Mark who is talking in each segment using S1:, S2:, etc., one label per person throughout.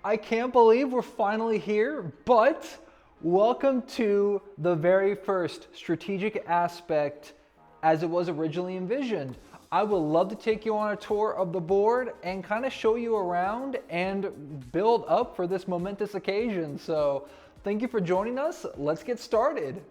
S1: I can't believe we're finally here, but welcome to the very first strategic aspect as it was originally envisioned. I would love to take you on a tour of the board and kind of show you around and build up for this momentous occasion. So thank you for joining us. Let's get started.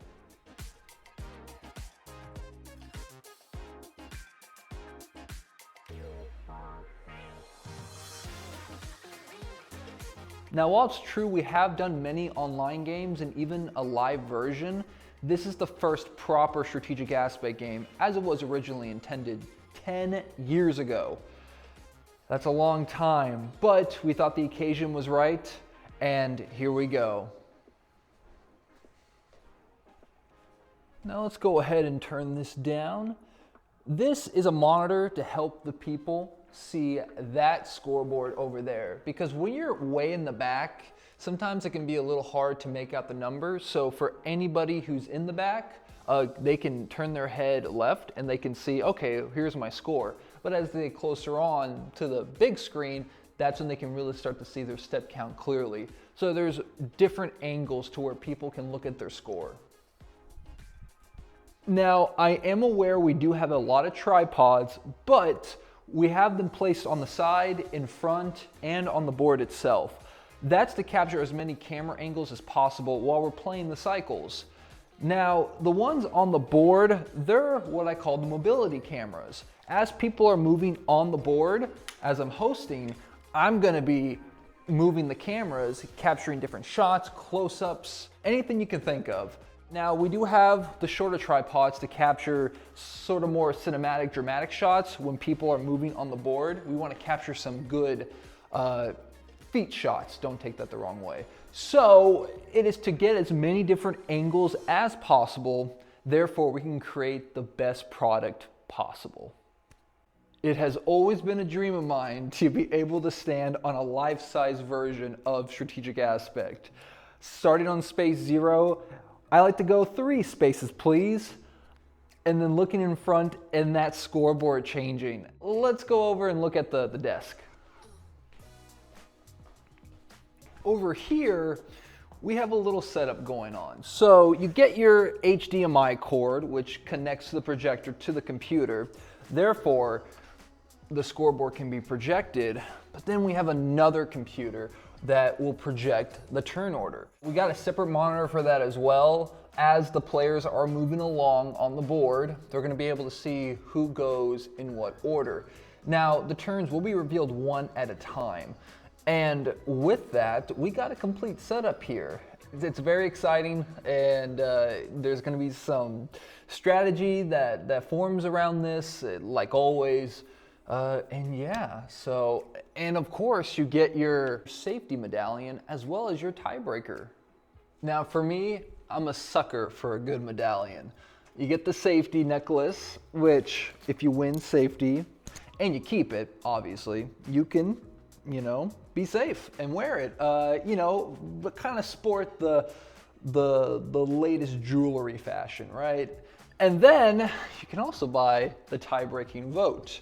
S1: Now, while it's true we have done many online games and even a live version, this is the first proper strategic aspect game as it was originally intended 10 years ago. That's a long time, but we thought the occasion was right, and here we go. Now let's go ahead and turn this down. This is a monitor to help the people see that scoreboard over there, because when you're way in the back, sometimes it can be a little hard to make out the numbers. So for anybody who's in the back, they can turn their head left and they can see, okay, here's my score. But as they get closer on to the big screen, that's when they can really start to see their step count clearly. So there's different angles to where people can look at their score. Now, I am aware we do have a lot of tripods, but we have them placed on the side, in front, and on the board itself. That's to capture as many camera angles as possible while we're playing the cycles. Now, the ones on the board, they're what I call the mobility cameras. As people are moving on the board, as I'm hosting, I'm gonna be moving the cameras, capturing different shots, close-ups, anything you can think of. Now, we do have the shorter tripods to capture sort of more cinematic, dramatic shots when people are moving on the board. We want to capture some good feet shots. Don't take that the wrong way. So it is to get as many different angles as possible. Therefore, we can create the best product possible. It has always been a dream of mine to be able to stand on a life-size version of Strategic Aspect. Starting on space 0, I like to go 3 spaces, please. And then looking in front and that scoreboard changing. Let's go over and look at the desk. Over here, we have a little setup going on. So you get your HDMI cord, which connects the projector to the computer. Therefore, the scoreboard can be projected, but then we have another computer that will project the turn order. We got a separate monitor for that as well. As the players are moving along on the board, they're gonna be able to see who goes in what order. Now, the turns will be revealed one at a time. And with that, we got a complete setup here. It's very exciting, and there's gonna be some strategy that forms around this, like always. And of course you get your safety medallion as well as your tiebreaker. Now for me, I'm a sucker for a good medallion. You get the safety necklace, which if you win safety and you keep it, obviously, you can, be safe and wear it. But kind of sport the latest jewelry fashion, right? And then you can also buy the tie-breaking vote.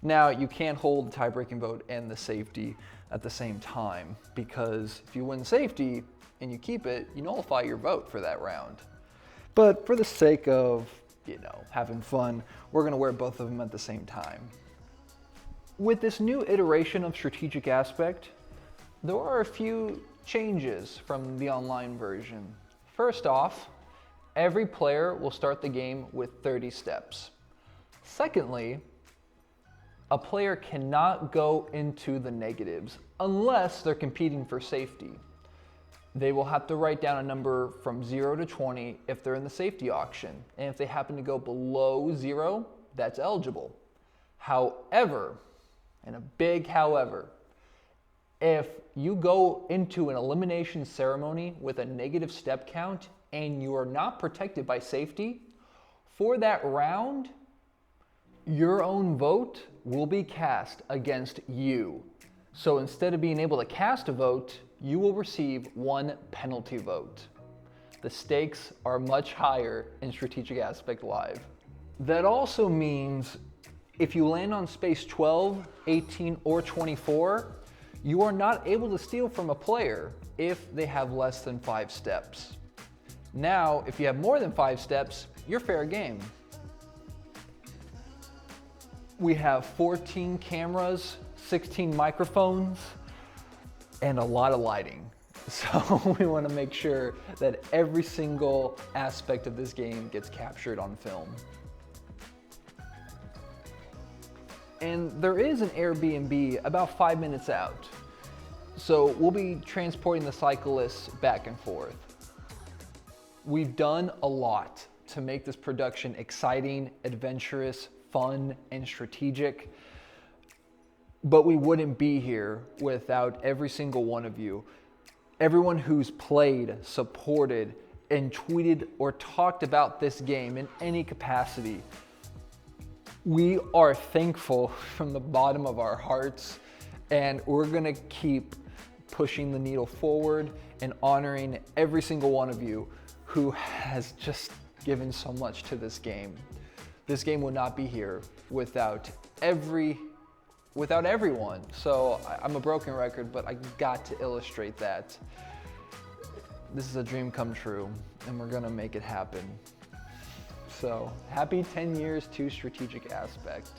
S1: Now, you can't hold the tie-breaking vote and the safety at the same time, because if you win safety and you keep it, you nullify your vote for that round. But for the sake of, having fun, we're gonna wear both of them at the same time. With this new iteration of Strategic Aspect, there are a few changes from the online version. First off, every player will start the game with 30 steps. Secondly, a player cannot go into the negatives unless they're competing for safety. They will have to write down a number from 0 to 20 if they're in the safety auction. And if they happen to go below 0, that's eligible. However, and a big however, if you go into an elimination ceremony with a negative step count and you are not protected by safety, for that round, your own vote will be cast against you. So instead of being able to cast a vote, you will receive 1 penalty vote. The stakes are much higher in Strategic Aspect Live. That also means if you land on space 12, 18, or 24, You are not able to steal from a player if they have less than 5 steps. Now, if you have more than 5 steps, you're fair game. We have 14 cameras, 16 microphones, and a lot of lighting. So we want to make sure that every single aspect of this game gets captured on film. And there is an Airbnb about 5 minutes out. So we'll be transporting the cyclists back and forth. We've done a lot to make this production exciting, adventurous, fun, and strategic. But we wouldn't be here without every single one of you. Everyone who's played, supported, and tweeted or talked about this game in any capacity. We are thankful from the bottom of our hearts, and we're gonna keep pushing the needle forward and honoring every single one of you who has just given so much to this game. This game would not be here without everyone. So I'm a broken record, but I got to illustrate that. This is a dream come true, and we're gonna make it happen. So happy 10 years to Strategic Aspect.